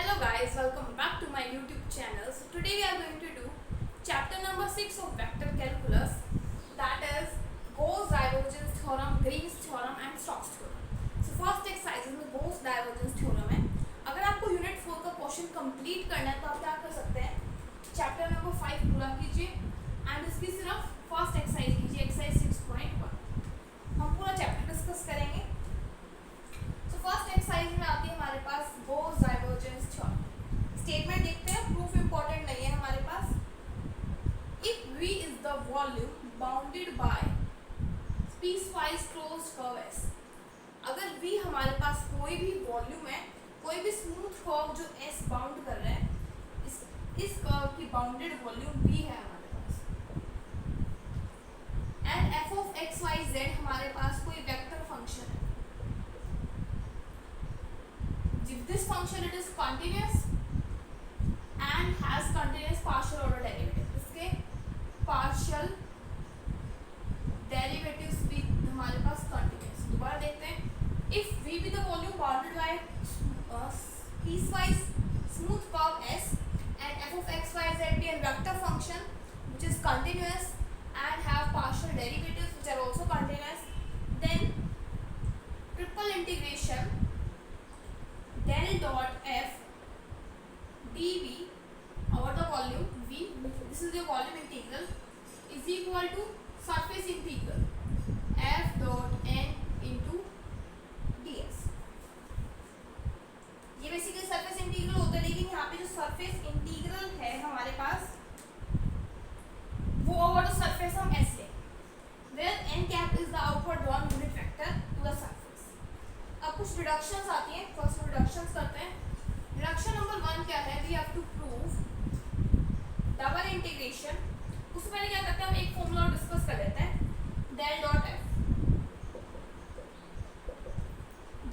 Hello guys, welcome back to my YouTube channel. So today we are going to do chapter number 6 of vector calculus, that is Gauss divergence theorem, Green's theorem and Stokes theorem. So first exercise में Gauss divergence theorem है. अगर आपको unit 4 का question complete करना है तो आप क्या कर सकते हैं, चैप्टर नंबर 5 पूरा कीजिए एंड इसकी सिर्फ फर्स्ट एक्सरसाइज कीजिए, एक्सरसाइज 6.1. हम पूरा चैप्टर डिस्कस करेंगे. फर्स्ट एक्सरसाइज में आती है हमारे पास गॉस डाइवर्जेंस थ्योरम. स्टेटमेंट देखते हैं, प्रूफ इंपॉर्टेंट नहीं है हमारे पास. If V is the volume bounded by piecewise closed curve S. अगर V हमारे पास कोई भी वॉल्यूम है, कोई भी स्मूथ कर्व जो S बाउंड कर रहा है, इस कर्व की बाउंडेड वॉल्यूम V है हमारे पास. And f of x y z हमारे पास कोई वेक्टर फंक्शन है. If this function it is continuous and has continuous partial order derivative, इसके partial derivatives भी हमारे पास continuous. दोबारा देखते हैं. If V be the volume bounded by piecewise smooth curve S and f of x y z be a vector function which is continuous and have partial derivatives which are also continuous, then triple integration del dot f dv over the volume V, this is the volume integral, is equal to surface integral f dot n into ds. ये basically surface integral होता है, लेकिन यहाँ पे जो surface integral है हमारे पास वो ओवर द सरफेस हम s ले, where n cap is the outward drawn unit vector to the surface. अब कुछ रिडक्शंस आती हैं. फर्स्ट रिडक्शंस करते हैं. रिडक्शन नंबर 1 क्या है, we have to prove double integration. उससे पहले क्या करते हैं, हम एक फॉर्मूला डिस्कस कर लेते हैं. Del dot f,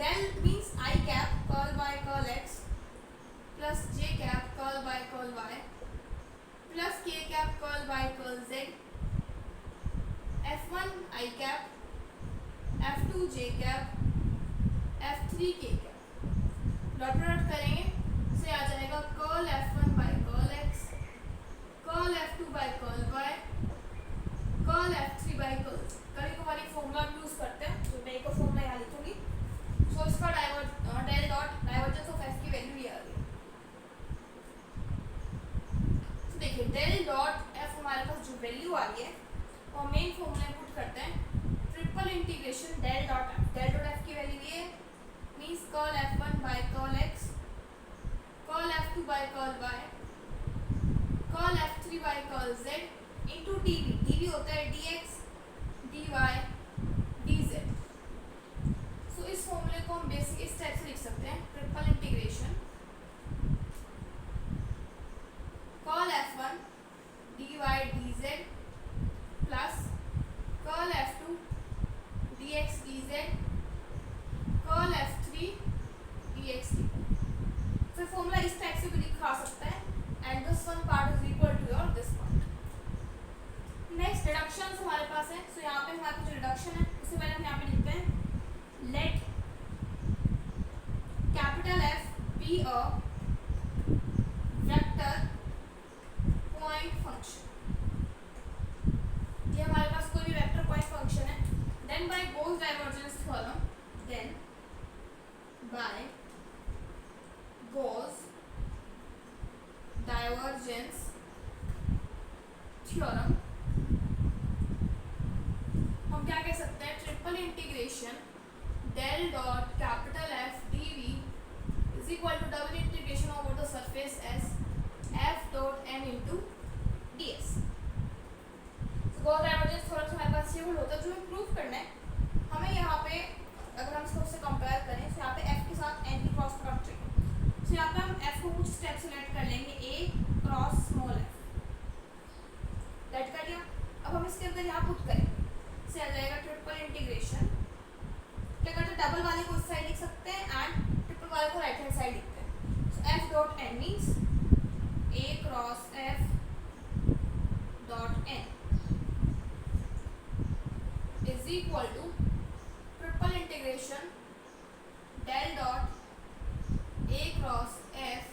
del means i cap curl by curl x plus j cap curl by curl y plus k cap curl by curl z, f1 i cap, f2 j cap, f3 k cap. Dot product करेंगे से आ जाएगा curl f1 by curl x, curl f2 by curl y, curl f3 by curl. कभी कभार एक formula use करते हैं, तो मैं एक और फॉर्मूला यहाँ लिखूंगी. सो इसका del dot divergence of f की वैल्यू ये आ गई. तो देखिए डेल डॉट f हमारे पास जो वैल्यू आ रही है वो मेन फॉर्मूला में पुट करते हैं. Triple integration del dot f की वैल्यू ये means curl f1 by curl x, curl f2 by curl y, curl f3 by curl z into dv. dv होता है dx, dy, dz. सो इस फॉर्मूले को हम बेसिक इस टाइप से लिख सकते हैं. Triple integration curl f1 dy dz plus curl f2 dx dz curl f3 dx dy. फिर फॉर्मूला इस टाइप से भी लिखा सकता है and this one part is equal to your this part. Next reductions हमारे पास है. सो यहाँ पे हमारे पास जो रिडक्शन है उससे पहले हम यहाँ पे लिखते हैं let capital F be a vector point function. ये हमारे पास कोई भी वेक्टर पॉइंट फंक्शन है. Then by Gauss divergence theorem, then by Gauss divergence theorem हम क्या कह सकते हैं, triple integration del dot capital F dv is equal to double integration over the surface S f dot n into ds. Gauss divergence theorem से हमारे पास ये rule होता है जो हमें प्रूव करना है. हमें यहाँ पे अगर हम इसको उससे कंपेयर करें तो यहाँ पे f के साथ n की क्रॉस प्रोडक्ट चाहिए. तो यहाँ पे हम f को कुछ स्टेप सेलेक्ट कर लेंगे, a cross small f let कर लिया. अब हम इसके अंदर यहाँ पुट करेंगे से आ जाएगा ट्रिपल इंटीग्रेशन. क्या करते हैं, डबल वाले को इस साइड लिख सकते हैं एंड ट्रिपल वाले को राइट हैंड साइड लिखते हैं. So f dot n means a cross f dot n is equal to triple integration del dot a cross f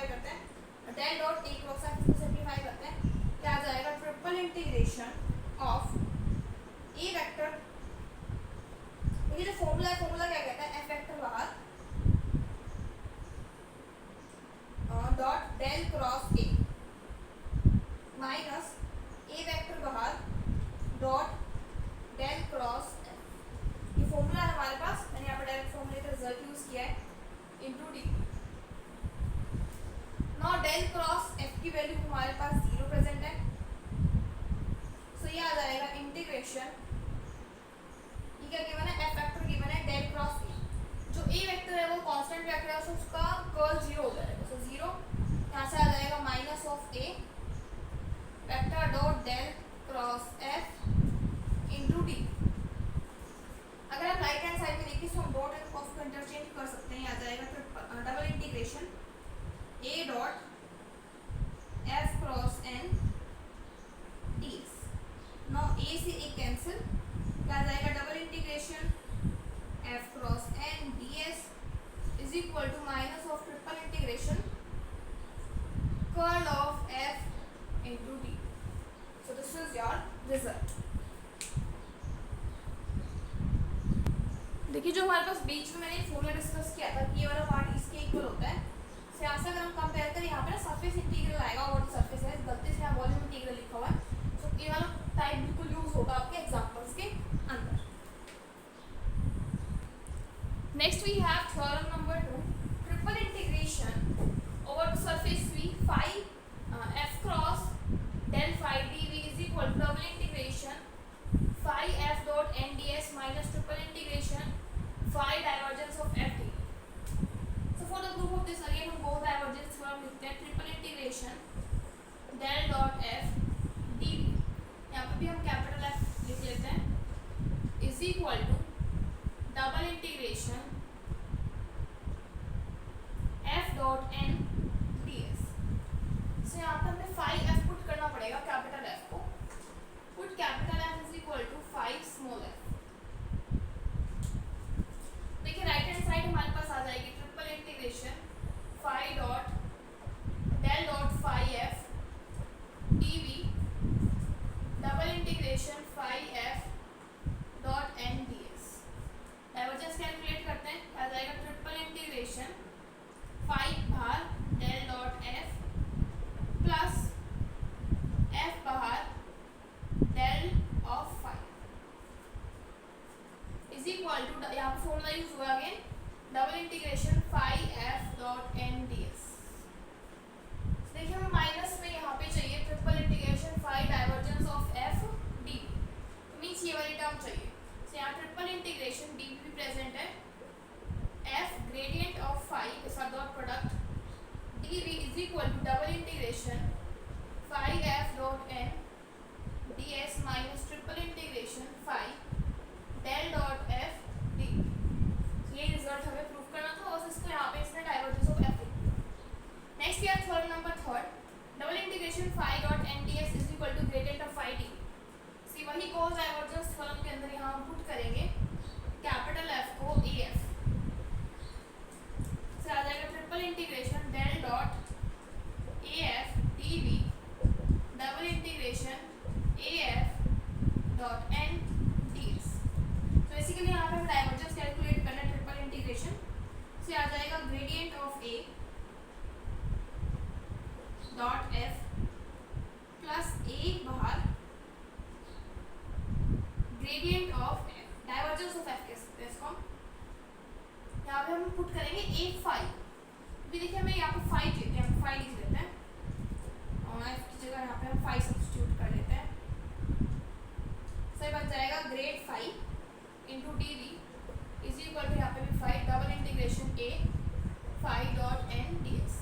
simplify करते हैं, del dot A cross F को simplify करते हैं, क्या आ जाएगा triple integration of A vector, ये जो फॉर्मूला है फॉर्मूला क्या कहता है, एफ वेक्टर बाहर dot del cross A minus A vector बाहर डॉट डेल क्रॉस एफ। ये फॉर्मूला है हमारे पास, मैंने यहाँ पर डायरेक्ट फॉर्मूले का रिजल्ट यूज किया है into D. Now del cross F की वैल्यू हमारे पास 0 प्रेजेंट है, सो ये आ जाएगा इंटीग्रेशन, ये क्या गिवन है, एफ वेक्टर गिवन है डेल क्रॉस ए, जो ए वेक्टर है वो कांस्टेंट वेक्टर है, सो उसका कर्ल 0 हो जाएगा, सो 0 यहाँ से आ जाएगा minus of A vector dot del cross f into d. अगर आप राइट हैंड साइड में देखिए तो हम डॉट एंड क्रॉस को इंटरचेंज कर सकते हैं, आ जाएगा double integration a dot f cross n d s. Now a से ए कैंसिल, क्या आ जाएगा double integration f cross n d s is equal to minus of triple integration curl of f into d. So this is your result. देखिए जो हमारे पास बीच में मैंने formula discuss किया था कि ये वाला पार्ट इसके इक्वल होता है, से यहाँ से अगर हम कंपेयर करें यहाँ पे ना सरफेस इंटीग्रल आएगा और सरफेस है, गलती से यहाँ वॉल्यूम इंटीग्रल लिखा हुआ है, तो ये वाला टाइप बिल्कुल यूज होगा आपके एग्जांपल्स के अंदर। Next we have theorem number 2, triple integration over the surface V phi f cross del phi dv is equal to double integration phi f dot n ds minus triple integration phi divergence of f dv. So for the proof of this again हम both divergence theorem लिखते हैं, triple integration del dot f dv, यहाँ पे भी हम capital F लिख लेते हैं, is equal to double integration f dot n ds। so यहाँ पे हमें phi f पुट करना पड़ेगा, कैपिटल F को put capital F is equal to phi small f। देखिए राइट हैंड साइड हमारे पास आ जाएगी triple integration phi dot del dot phi f dv double integration phi f dot n ds। Divergence calculate करते हैं, आ जाएगा ट्रिपल इंटीग्रेशन phi बाहर del dot f plus f बाहर del of phi is equal to, यहाँ पे formula use हुआ again double integration phi f dot n ds। देखिए हमें माइनस में यहाँ पे चाहिए triple integration phi divergence of f dv, means ये वाली टर्म चाहिए, तो यहाँ ट्रिपल इंटीग्रेशन dv भी प्रेजेंट है, f ग्रेडियंट ऑफ phi के साथ dot product dv is equal to double integration phi f dot n ds minus triple integration phi del dot f dv। ये रिजल्ट हमें prove करना था और इसको यहाँ पे इसने डाइवर्जेंस ऑफ f लिख दिया। Next we have theorem number 3, double integration phi dot n ds is equal to gradient of phi dv। See वही गॉस डाइवर्जेंस थ्योरम के अंदर यहाँ हम पुट करेंगे कैपिटल F को AF, से आ जाएगा triple integration del dot AF dv double integration AF dot n ds। तो बेसिकली यहाँ पे हम डाइवर्जेंस कैलकुलेट करना है ट्रिपल इंटीग्रेशन, से आ जाएगा gradient of A dot F plus A बाहर gradient of F, divergence of F कह सकते हैं इसको हम। यहाँ पे हम पुट करेंगे A phi, भी देखिए हमें यहाँ पे phi चाहिए, यहाँ पे phi लिख देते हैं और F की जगह यहाँ पे हम phi सब्स्टिट्यूट कर लेते हैं, सही बच जाएगा grade phi into dv is equal to यहाँ पे भी phi double integration A phi dot n ds।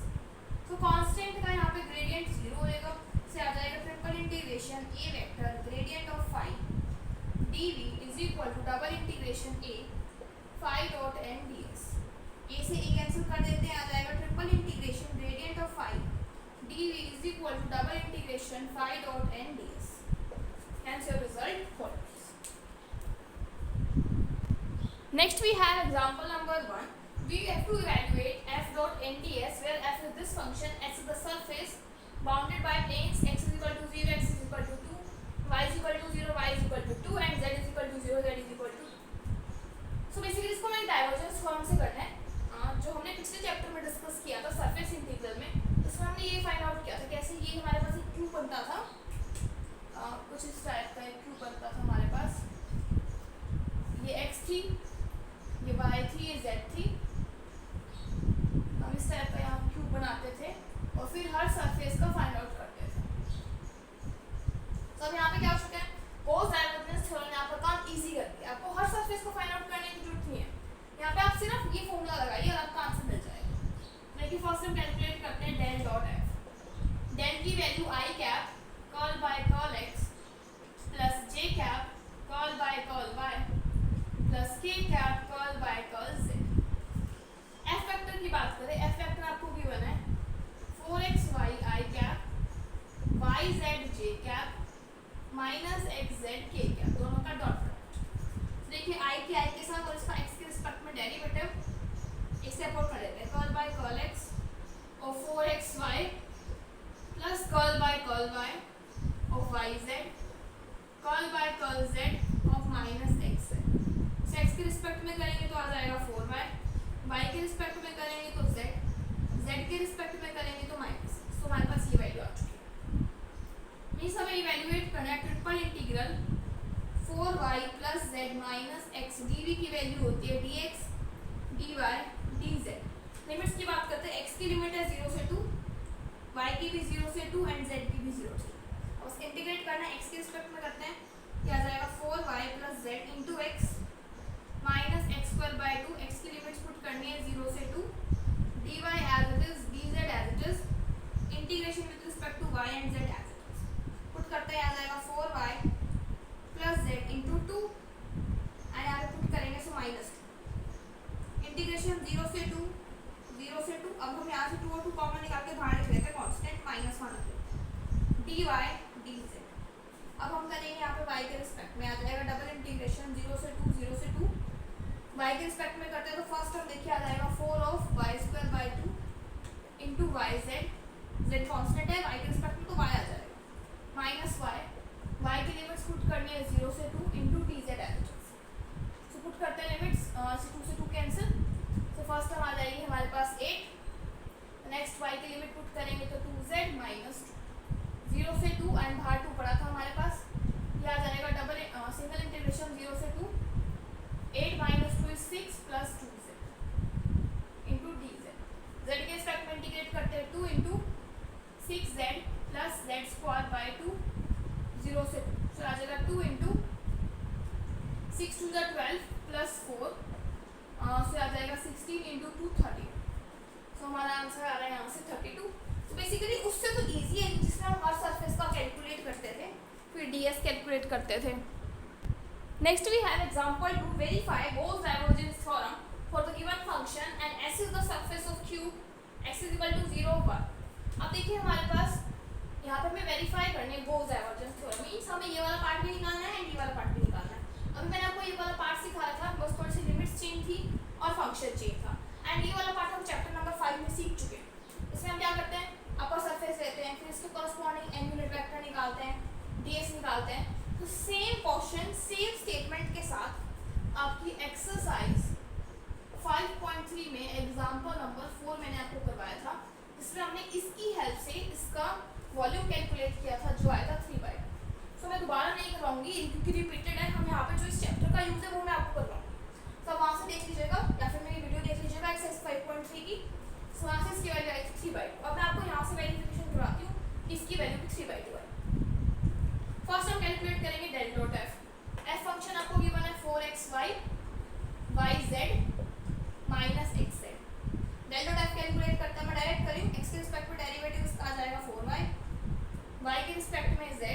तो कांस्टेंट का यहाँ पे ग्रेडियंट 0 होएगा, से आ जाएगा triple integration A vector gradient of phi dv is equal to double integration A phi dot n ds। A से A कैंसिल कर देते हैं, आ जाएगा triple integration gradient of phi dv is equal to double integration phi dot n ds। Hence your result follows. Next we have example number 1, we have to evaluate f dot nds where f is this function, x is the surface bounded by planes x is equal to 0, x is equal to 2, y is equal to 0, y is equal to 2 and z is equal to 0, z is equal to 2. So basically इसको मैंने divergence form से करना है, जो हमने पिछले chapter में discuss किया था सरफेस इंटीग्रल में, उसमें हमने ये फाइंड आउट किया था कैसे ये हमारे पास एक क्यूब बनता था, कुछ इस टाइप का एक क्यूब बनता था हमारे पास, ये x थी, ये y थी, ये z थी, हम इस टाइप का यहाँ क्यूब बनाते थे और फिर हर सरफेस का फाइंड आउट करते थे। तो अब यहाँ पे क्या हो चुका है, गॉस डाइवर्जेंस थ्योरम ने आपका काम इजी कर दिया, आपको हर सरफेस को फाइंड आउट करने की जरूरत नहीं है, यहाँ पे आप सिर्फ ये फॉर्मूला लगाइए और आपका आंसर मिल जाएगा। देखिए फर्स्ट हम कैलकुलेट करते हैं डेल डॉट एफ, डेल की value i cap curl by curl x plus j cap curl by curl y plus k cap curl by curl z. F vector की बात करें, एफ वेक्टर आपको given है 4xy i cap yz j cap minus xz k cap, दोनों का dot product. देखिए i की i के साथ और इसका x के रिस्पेक्ट में डेरिवेटिव एक स्टेप और कर लेते हैं, कर्ल बाय कर्ल x और 4xy plus curl by curl y of yz curl by curl z of minus xz। तो x के रिस्पेक्ट में करेंगे तो आ जाएगा 4y, y के रिस्पेक्ट में करेंगे तो z, z के रिस्पेक्ट में करेंगे तो माइनस। तो हमारे पास ये वैल्यू आ चुकी है। मीन्स हमें इवैल्यूएट करना है triple integral 4y plus z minus x dv की वैल्यू होती है dx dy dz। लिमिट्स की बात करते हैं, x की लिमिट है 0 से 2, y की भी 0 से 2 एंड z की भी 0 से 2। अब इंटीग्रेट करना है x के रिस्पेक्ट में करते हैं, क्या आ जाएगा 4y plus z into x minus x square by 2, x की लिमिट्स पुट करनी है 0 से 2, dy as it is, dz as it is, integration with respect to y and z as it is। Put करते हैं आ जाएगा 4y plus z into 2 and यहाँ पे पुट करेंगे सो माइनस 2, इंटीग्रेशन 0 से 2, 0 से 2। अब हम यहाँ से 2 और 2 कॉमन निकाल के बाहर लिख लेते हैं कांस्टेंट माइनस 1 dy dz। अब हम करेंगे यहाँ पे y के रिस्पेक्ट में, आ जाएगा डबल इंटीग्रेशन 0 से 2, 0 से 2, y के रिस्पेक्ट में करते हैं तो फर्स्ट हम देखिए आ जाएगा 4 of y square by 2 into y z, z constant है, y के रिस्पेक्ट में तो y आ जाएगा माइनस y की लिमिट्स पुट करनी है 0 से 2 into d z as. So put करते हैं लिमिट्स 2 से 2 कैंसिल, सो फर्स्ट हम आ जाएगी हमारे पास 8, नेक्स्ट y की लिमिट पुट करेंगे तो 2z माइनस 0 से 2 एंड बाहर 2 पड़ा था हमारे पास, ये आ जाएगा डबल सिंगल इंटीग्रेशन 0 से 2, 8 minus 2 is 6 plus 2z into dz। z के रिस्पेक्ट में इंटीग्रेट करते हैं 2 into 6z plus z square by 2 0 से 2, तो आ जाएगा 2 इंटू 6 to the 12 प्लस 4, सो आ जाएगा 16 इंटू 2 30। सो हमारा आंसर आ रहा है यहाँ से 32। तो बेसिकली उससे तो ईजी है जिसमें हम हर सरफेस का कैलकुलेट करते थे, फिर ds कैलकुलेट करते थे। Next we have example to verify Gauss divergence theorem for the given function and S is the surface of cube, x is equal to 0, 1। अब देखिए हमारे पास यहाँ पे हमें वेरीफाई करने Gauss divergence theorem, मीन्स हमें ये वाला पार्ट भी निकालना है एंड ये वाला पार्ट भी निकालना है। अभी मैंने आपको ये वाला पार्ट सिखाया था, बस थोड़ी सी लिमिट्स चेंज थी और फंक्शन चेंज था, एंड ये वाला पार्ट हम चैप्टर नंबर 5 में सीख चुके हैं। इसमें हम क्या करते हैं, अपर सरफेस लेते हैं, फिर इसके कॉरस्पॉन्डिंग एंगुलर वेक्टर निकालते हैं, ds निकालते हैं। तो सेम क्वेश्चन सेम स्टेटमेंट के साथ आपकी एक्सरसाइज 5.3 में एग्जांपल नंबर 4 मैंने आपको करवाया था, जिसमें हमने इसकी हेल्प से इसका वॉल्यूम कैलकुलेट किया था जो आया था 3/2। सो मैं दोबारा नहीं करवाऊंगी क्योंकि रिपीटेड है, हम यहाँ पे जो इस चैप्टर का यूज है वो मैं आपको करवाऊंगी, तो वहाँ से देख लीजिएगा या फिर मेरी वीडियो देख लीजिएगा एक्सरसाइज 5.3 की। सो वहाँ से इसकी वैल्यू आई थी 3/2। अब मैं आपको यहाँ से वेरिफिकेशन करवाती हूँ कि इसकी वैल्यू भी 3/2 है। फर्स्ट हम कैलकुलेट करेंगे del dot F. F function आपको गिवन है 4xy yz minus xz। Del dot F calculate करते हैं, मैं डायरेक्ट करूँ, x के रिस्पेक्ट में डेरिवेटिव इसका आ जाएगा 4y, y के रिस्पेक्ट में z,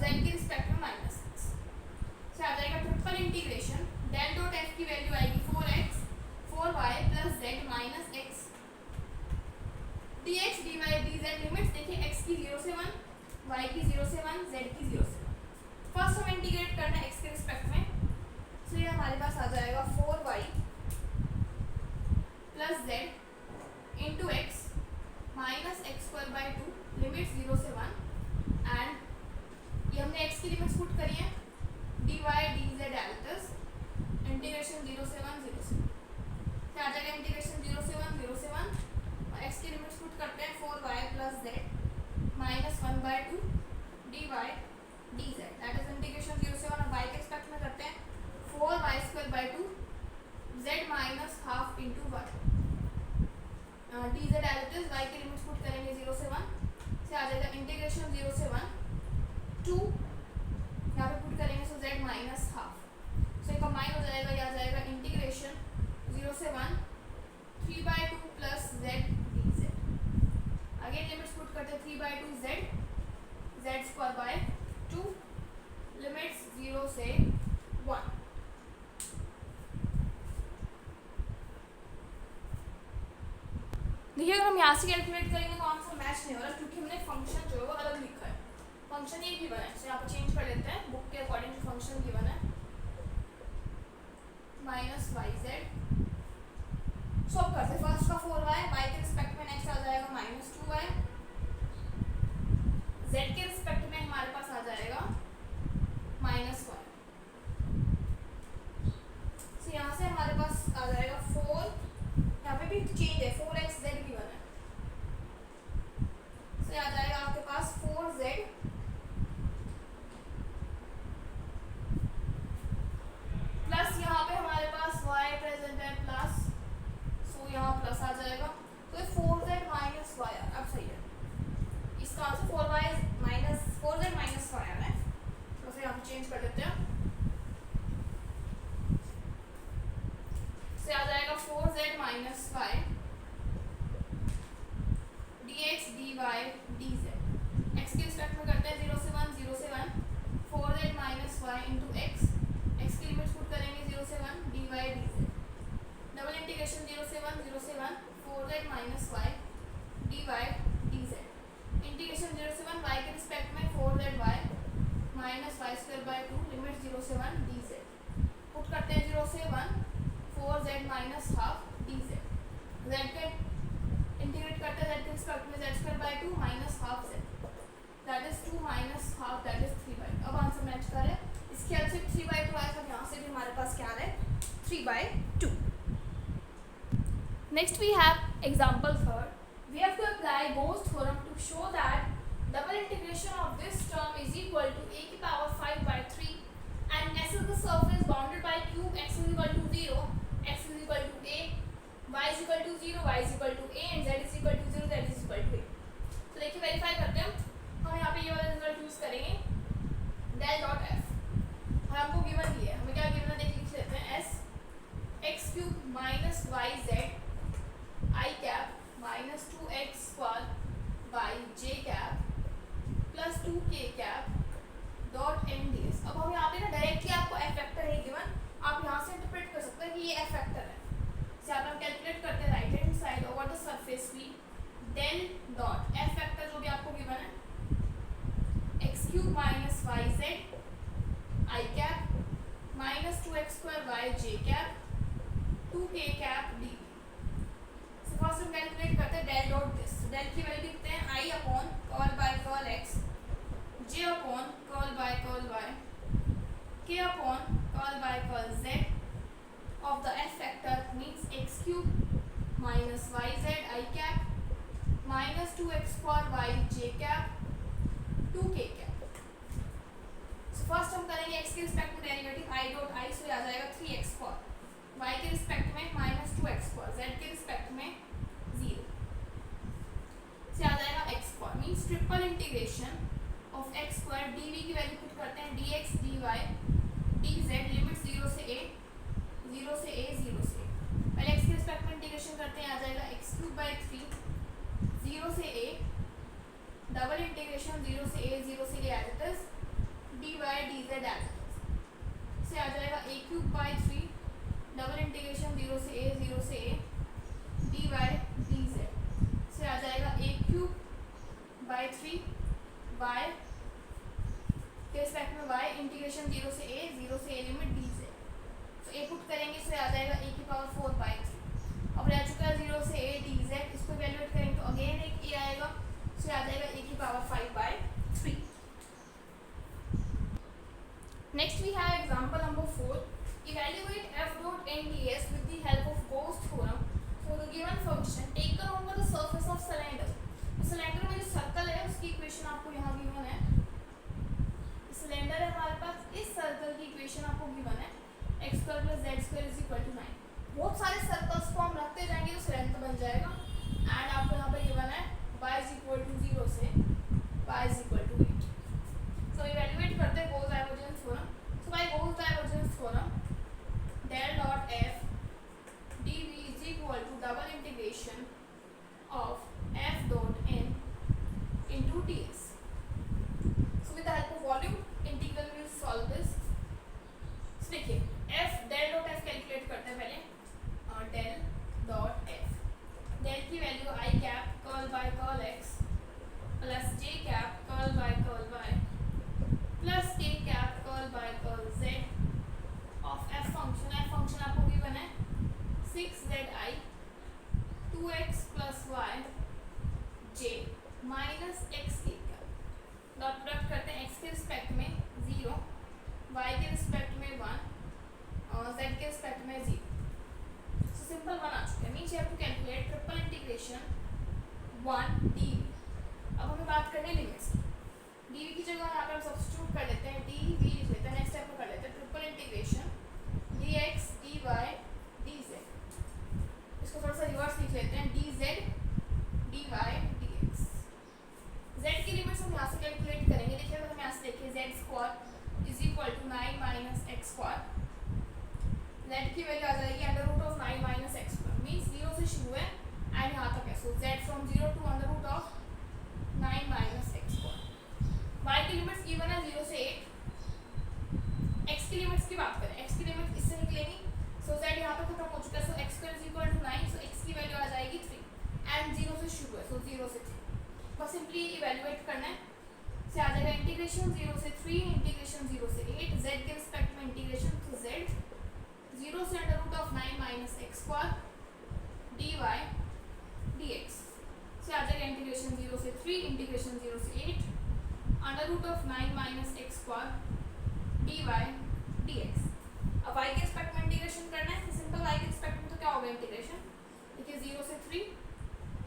z के रिस्पेक्ट में माइनस x, से आ जाएगा triple integration del dot F की वैल्यू आएगी 4x 4y plus z minus x dx dy dz। Limits देखिए x की 0 से 1, y की 0 से 1, z की 0 से 1। फर्स्ट हम इंटीग्रेट करना है x के रिस्पेक्ट में, तो ये हमारे पास आ जाएगा 4y plus Z into x minus x square by to limit 0 से 1 एंड ये हमने एक्स की लिमिट्स पुट करी है डी वाई डी जेड एल्टस इंटीग्रेशन 0 से 1 0 से क्या आ जाएगा इंटीग्रेशन 0 से 1 0 से 1 और एक्स की लिमिट्स पुट करते हैं 4y plus z minus 1 by two d y d z that is integration 0 से 1 और y के एक्सपेक्ट में करते हैं 4y square by two z minus half into y d z एल्टस y की लिमिट्स पुट करेंगे 0 से 1 से आ जाएगा इंटीग्रेशन 0 से 1 टू यहाँ पे पुट करेंगे सो z minus half so combine हो जाएगा या जाएगा इंटीग्रेशन 0 से 1 3 by two plus Z D Z again limits put करते हैं 3 by two Z square by 2 limits 0 से 1 देखिए अगर हम यहाँ से कैलकुलेट करेंगे तो आंसर मैच नहीं हो रहा क्योंकि हमने फंक्शन जो है वो अलग लिखा है फंक्शन ये गिवन है तो यहाँ पर चेंज कर लेते हैं बुक के अकॉर्डिंग फंक्शन गिवन है माइनस वाई जेड सॉल्व करते हैं फर्स्ट का 4y y के रिस्पेक्ट में नेक्स्ट आ जाएगा माइनस 2y z के रिस्पेक्ट में हमारे पास आ जाएगा माइनस 1 तो यहाँ से हमारे पास आ जाएगा 4 यहाँ पे भी चेंज है 4x z गिवन है तो आ जाएगा आपके पास 4z प्लस यहाँ पे हमारे पास y प्रेजेंट है प्लस सो यहाँ प्लस आ जाएगा तो ये 4z माइनस y अब सही है इसका answer 4y minus 4z minus y है तो फिर हम चेंज कर देते हैं से आ जाएगा 4z minus y dx dy dz x के रिस्पेक्ट में करते हैं 0 से 1 0 से 1 4z minus y into x की लिमिट्स पुट करेंगे 0 से 1 dy dz डबल इंटीग्रेशन 0 से 1 0 से 1 4z minus y dy dz integration 0 से 1 y के रिस्पेक्ट में 4z y minus y square by 2 limit 0 से 1 dz पुट करते हैं 0 से 1 4z minus half dz z के इंटीग्रेट करते हैं z के रिस्पेक्ट में z square by 2 minus half z that is 2 minus half that is 3 by अब आंसर मैच कर है इसके हेल्प से 3 बाय 2 आया था यहाँ से भी हमारे पास क्या आ रहा है 3 by 2 next we have example third we have to apply Gauss theorem to show that double integration of this term is equal to a की power 5 by 3 and s is the surface bounded by cube x is equal to 0 x is equal to a y is equal to 0 y is equal to a and z is equal to 0 z is equal to a तो देखिए verify करते हैं हम यहाँ पे ये वाला result use करेंगे del dot f और हमको गिवन दिया है हमें क्या गिवन है देख लिख लेते हैं s x cube minus y z I cap minus 2x square by j cap plus 2k cap dot n ds अब हम यहाँ पे ना डायरेक्टली आपको f वेक्टर है गिवन आप यहाँ से इंटरप्रेट कर सकते हैं कि ये f वेक्टर है इसे आप हम कैलकुलेट करते हैं right hand side over the surface भी del dot f वेक्टर जो भी आपको गिवन है x cube minus y z I cap minus 2x square y j cap 2k cap d so first हम कैलकुलेट करते हैं del dot this del की value लिखते हैं I upon curl by curl x j upon curl by curl y k upon curl by curl z of the f factor means x cube minus yz I cap minus 2x square y j cap 2k cap so first हम करेंगे x के respect में derivative I dot I so आ जाएगा 3x square y के respect में minus 2x square z के respect में 0 से आ जाएगा x square means triple integration of x square dv की वैल्यू पुट करते हैं dx dy dz लिमिट 0 से a 0 से a 0 से पहले x के रिस्पेक्ट में इंटीग्रेशन करते हैं आ जाएगा x cube by 3 0 से a डबल इंटीग्रेशन 0 से a 0 से a as it is dy dz as it is से आ जाएगा a cube by 3 double integration 0 से a 0 से a dy dz से आ जाएगा a cube by 3 y के रिस्पेक्ट में y इंटीग्रेशन 0 से a लिमिट dz तो a पुट करेंगे तो आ जाएगा a की पावर 4 by 3 अब रह चुका है 0 से a dz, इसको इवैल्यूएट करेंगे तो अगेन एक a आएगा, सो आ जाएगा a की power 5/3। Next we have example number 4, evaluate f dot n ds with the help of Gauss theorem for the given function taken over the surface of cylinder। Cylinder में जो circle है उसकी equation आपको यहाँ given है, cylinder है हमारे पास, इस सर्कल की इक्वेशन आपको गिवन है x² + z² = 9। बहुत सारे सर्कल्स को हम रखते जाएंगे तो सिलेंडर बन जाएगा। एंड आपको यहाँ पे गिवन है y = 0 से y = 8। सो इवैल्यूएट करते हैं Gauss divergence theorem. So by Gauss divergence theorem del dot f dv = double integration of f dot n into ds। So with the help of volume integral we will solve this। So देखिए f del dot f calculate करते हैं पहले, del dot f, del की value I cap curl by curl x plus j cap curl by curl y plus k cap curl by curl z of f function। f function आपको given है 6zi 2x plus y j minus x k cap। Dot product करते हैं x के respect में 0, y के respect में 1 और z के रिस्पेक्ट में 0। सो सिंपल वन आ चुका है, means you have to calculate triple integration 1 dv। अब हमें बात करनी है लिमिट्स की, dv की जगह यहाँ पे हम सब्स्टिट्यूट कर लेते हैं dv लिख लेते हैं। नेक्स्ट स्टेप में कर लेते हैं triple integration dx dy dz, इसको थोड़ा सा रिवर्स लिख लेते हैं dz dy dx। z की लिमिट्स हम यहाँ से कैलकुलेट करेंगे। देखिए अगर हम यहाँ से देखें z² = 9 - x², z की वैल्यू आ जाएगी √9 - x², मीन्स 0 से शुरू है एंड यहाँ तक है। सो z from 0 to √9 - x²। y की लिमिट्स गिवन है 0 से 8। x की लिमिट्स की बात करें, x की लिमिट इससे निकलेगी। सो z यहाँ पे खत्म हो चुका है, सो x² = 9, सो x की वैल्यू आ जाएगी 3 एंड 0 से शुरू है, सो 0 से 3। बस सिंपली इवैल्यूएट करना है, से आ जाएगा इंटीग्रेशन 0 से 3 इंटीग्रेशन 0 से 8, z के रिस्पेक्ट में इंटीग्रेशन, तो z 0 से √9 - x² dy dx, से आ जाएगा इंटीग्रेशन 0 से 3 इंटीग्रेशन 0 से 8 √9 - x² dy dx। अब y के रिस्पेक्ट में इंटीग्रेशन करना है, तो सिंपल y के रिस्पेक्ट में तो क्या होगा इंटीग्रेशन, देखिए 0 से 3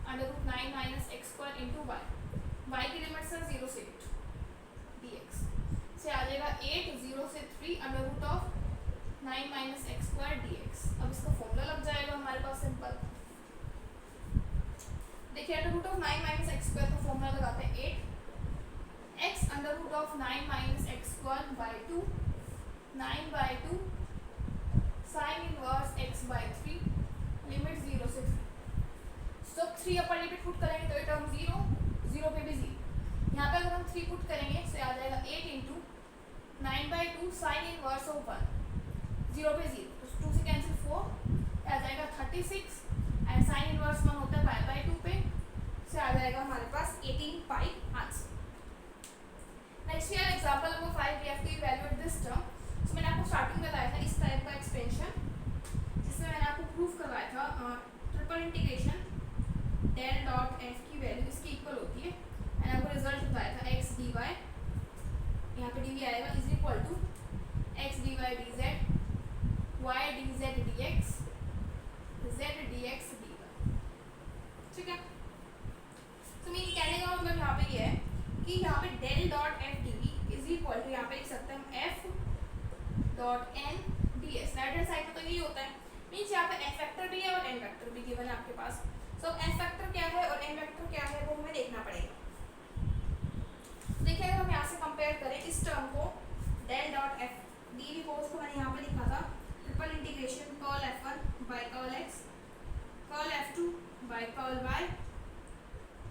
√9 - x² into y की लिमिट्स है 0 से 8 dx, से आ जाएगा 8 0 से 3 √9 - x² dx। अब इसका फॉर्मूला लग जाएगा हमारे पास सिंपल, देखिए √9 - x² का फॉर्मूला लगाते हैं 8 x √9 - x²/2 9/2 sin inverse x/3 limit 0 से 3। तो 3 अपर लिमिट पुट करेंगे तो ये टर्म 0 0 पे भी 0, यहाँ पे अगर हम 3 पुट करेंगे तो आ जाएगा 8 × 9/2 sin इनवर्स ऑफ 1 0 पे 0, तो 2 से कैंसिल 4 आ जाएगा 36 एंड साइन इनवर्स 1 होता है π/2 पे, से आ जाएगा हमारे पास 18 pi answer. Next we have example number 5, we have to evaluate this term. So मैंने आपको स्टार्टिंग में बताया था इस टाइप का एक्सपेंशन, जिसमें मैंने आपको प्रूफ करवाया था triple integration del dot f की वैल्यू इसकी इक्वल होती है एंड आपको रिजल्ट बताया था x dy, यहाँ पे dv आएगा is equal to x dy dz y dz dx z dx dy। ठीक है, तो मेरी कहने का मतलब यहाँ पे ये है कि यहाँ पे del dot f dv is equal to, यहाँ पे लिख सकते हैं हम f dot n ds। Right hand side में तो यही होता है, मीन्स यहाँ पे f वेक्टर भी है और n वेक्टर भी गिवन है आपके पास। सो f वेक्टर क्या है और n वेक्टर क्या है वो हमें देखना पड़ेगा। देखिए अगर हम यहाँ से कंपेयर करें इस टर्म को del dot f dv को, उसको मैंने यहाँ पे लिखा था triple integration curl f1 by curl x curl f2 by curl y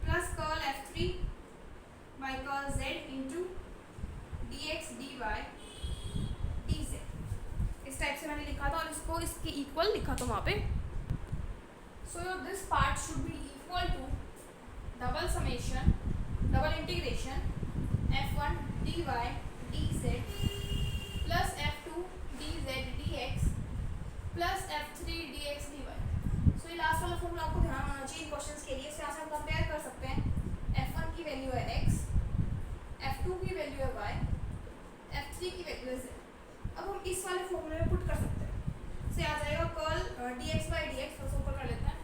plus curl f3 by curl z into dx dy dz, इस टाइप से मैंने लिखा था और इसको इसके इक्वल लिखा था वहाँ पे। So this part should be equal to double summation, double integration f1 dy dz plus f2 dz dx plus f3 dx dy। So ये लास्ट वाला फॉर्मूला आपको ध्यान होना चाहिए क्वेश्चंस के लिए। इससे हम कंपेयर कर सकते हैं, f1 की वैल्यू है x, f2 की वैल्यू है y, f3 की वैल्यू है z। अब हम इस वाले फॉर्मूले में पुट कर सकते हैं, से आ जाएगा curl dx by d x, ऊपर कर लेते हैं।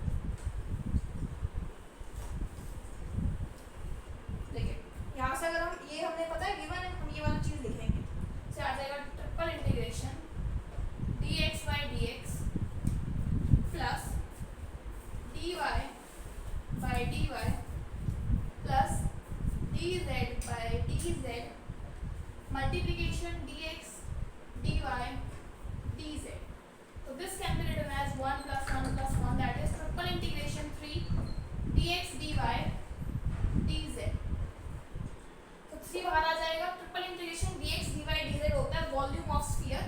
देखिए यहाँ से अगर हम ये हमने पता है गिवन है, हम ये वाली चीज लिखेंगे, से आ जाएगा triple integration dx by d x plus dy by d y plus dz by dz multiplication dx dy dz. So this can be written as 1 plus 1 plus 1, that is triple integration 3 dx dy dz. तो 3 बाहर आ जाएगा। Triple integration dx dy dz होता है volume of sphere,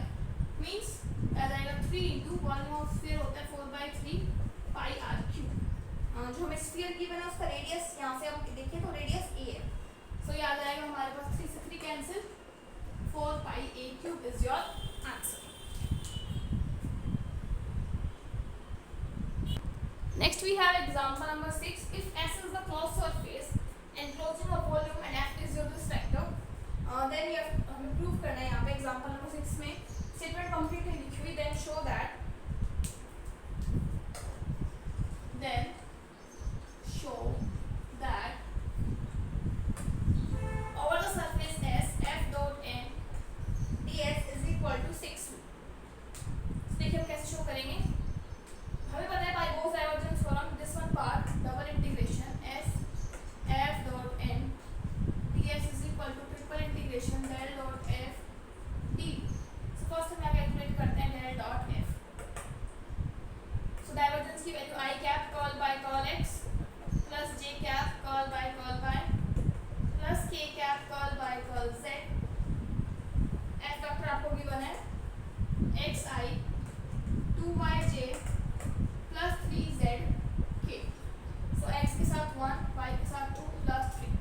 means आ जाएगा 3 into volume of sphere होता है 4/3 पाई r cube. जो हमें स्फीयर गिवन है उसका रेडियस यहाँ से हम देखिए तो रेडियस a है, सो ये आ जाएगा हमारे पास 3 से 3 cancel, 4 pi a cube is your answer. Next we have example number 6. If S is the closed surface enclosing a volume and F is your distractor, then we have हमें prove करना है यहाँ पे example number 6 में statement completely लिखी हुई, then show that over the surface S F dot n ds is equal to 6 v। देखिए हम कैसे शो करेंगे, हमें पता है by Gauss divergence theorem this one part double integration s f dot n ds is equal to triple integration del dot f d। So first हम यहाँ calculate करते हैं del dot f। So divergence की value i cap curl by curl x plus j cap curl by y plus k cap curl by curl z। f vector आपको given है xi 2yj plus 3zk। सो x के साथ 1, y के साथ 2 plus 3,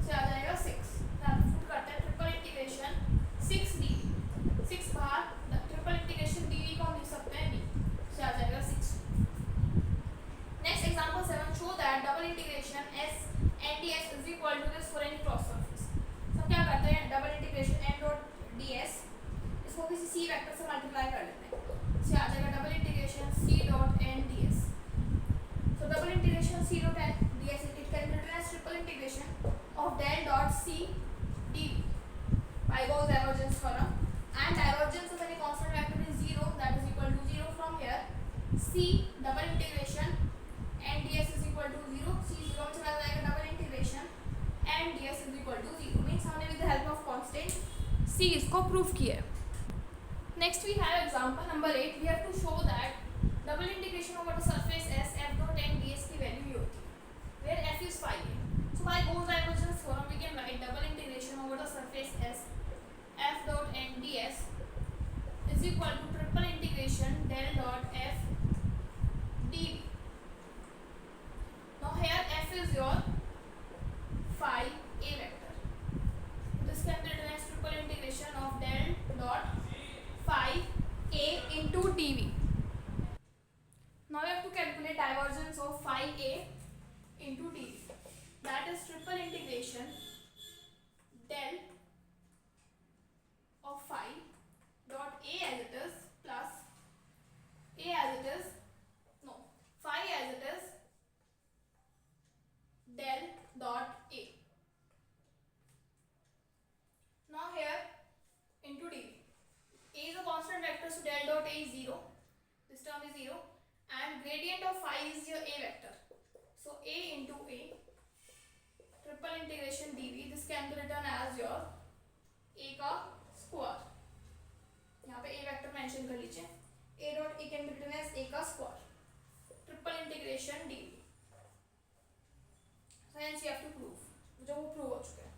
से आ जाएगा 6। अब पुट करते हैं ट्रिपल इंटीग्रेशन 6 dv, 6 बाहर, ट्रिपल इंटीग्रेशन dv को हम लिख सकते हैं d, से आ जाएगा 6। Next example 7, show that double integration s n ds is equal to this for any cross surface. तो क्या करते हैं, double integration n dot ds इसको किसी c वेक्टर से मल्टीप्लाई कर लेते हैं, से आ जाएगा double integration c dot n ds। so double integration c dot n ds it can be written as triple integration of del dot c dv by Gauss divergence theorem, and divergence of any constant vector is 0, that is equal to 0 from here c double integration n ds is equal to 0, c 0 में चला जाएगा, double integration n ds is equal to 0 means हमने with the help of constant c इसको prove किया है। Next we have example number 8. We have to show that double integration over the surface S f dot n ds की value ये होती है, where f is phi a। So by Gauss divergence theorem we can write double integration over the surface S f dot n ds is equal to triple integration del dot f dv। Now here f is your phi a vector, this can be written as triple integration of del dot phi a into dv। Now we have to calculate divergence of phi a into dv, that is triple integration del of phi dot a as it is plus a as it is, no, phi as it is del dot a। Now here into dv, a is a constant vector, so del dot a is 0, this term is 0, and gradient of phi is your a vector, so a into a triple integration dv, this can be written as your a का square, यहाँ पे a vector mention कर लीजिए, a dot a can be written as a का square, triple integration dv। So hence you have to prove, जो वो prove हो चुका है।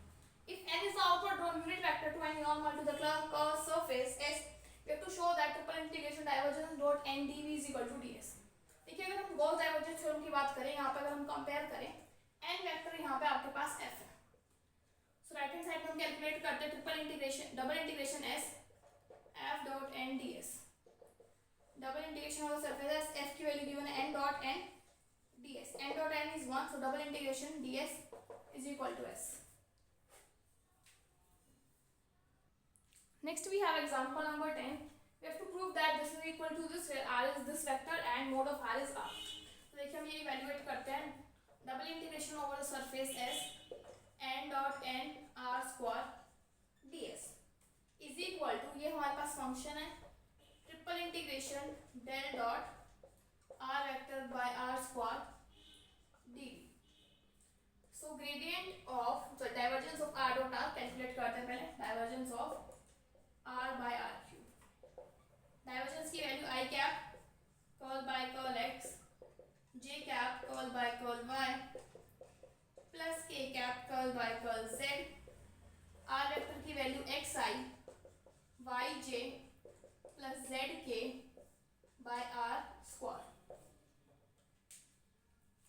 If n is the outward drawn unit vector to any normal to the curved surface S, we have to show that triple integration divergence dot n dv is equal to ds। देखिए अगर हम Gauss divergence theorem की बात करें, यहाँ पे अगर हम कंपेयर करें n वेक्टर यहाँ पे आपके पास f है, सो राइट हैंड साइड में हम कैलकुलेट करते हैं triple integration double integration s f dot n ds, double integration of the surface f की वैल्यू गिवन है n dot n ds. n dot n is 1, so double integration ds is equal to s. Next we have example number 10. We have to prove that this is equal to this, where r is this vector and mode of r is r. तो देखिए हम ये evaluate करते हैं. Double integration over the surface s n dot n r square ds is equal to, ये हमारे पास function है, triple integration del dot r vector by r square dd. So gradient of divergence of r dot r calculate करते हैं पहले. Divergence of r by r cube. Divergence की value i cap curl by curl x, j cap curl by curl y plus k cap curl by curl z. r vector की value xi yj plus zk by r square.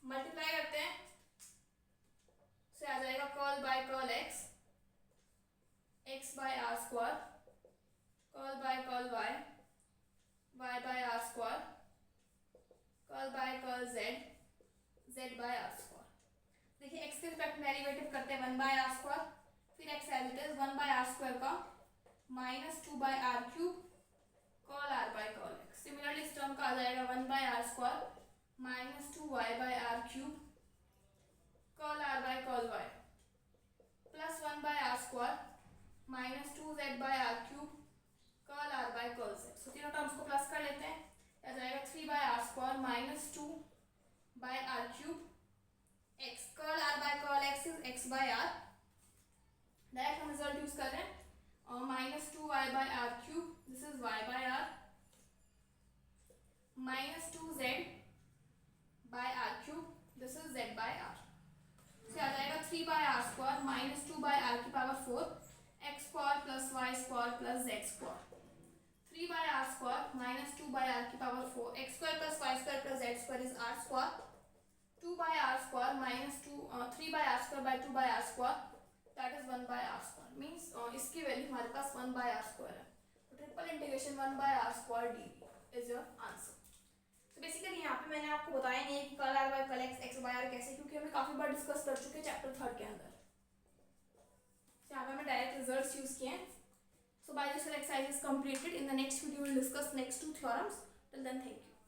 Multiply करते हैं, से आ जाएगा curl by curl x by r square, curl by curl y by r square, curl by curl z by r square. देखिए x के respect में derivative करते हैं 1 बाय r स्क्वायर, फिर x as it is 1 by r square का minus 2 by r cube curl r by curl x. Similarly इस term का आ जाएगा 1 by r square minus 2y by r cube curl r by curl y plus 1 by r square minus 2z by r cube curl r by curl z. So तीनों terms को plus कर लेते हैं, आ जाएगा 3 by r square minus 2 by r cube x. Curl r by curl x is x by r. Direct हम result use कर रहे हैं, और minus 2y by r cube, this is y by r, minus 2z by r cube, this is z by r. से आ जाएगा 3 by r square minus 2 by r की power 4 x square plus y square plus z square. 3 by r square minus 2 by r की power 4 x square plus y square plus z square is r square. 2 by r square minus 3 by r square by 2 by r square, that is 1 by r square. Means इसकी value हमारे पास 1 by r square है. तो triple integration 1 by r square dd is your answer. तो basically यहाँ पे मैंने आपको बताया नहीं है कि curl r by curl x x by r कैसे, क्योंकि हमने काफी बार डिस्कस कर चुके हैं चैप्टर 3 के अंदर. यहाँ पे हमने डायरेक्ट रिजल्ट्स यूज किए हैं. So by this exercise is completed. In the next video we will discuss next two theorems. Till then, thank you.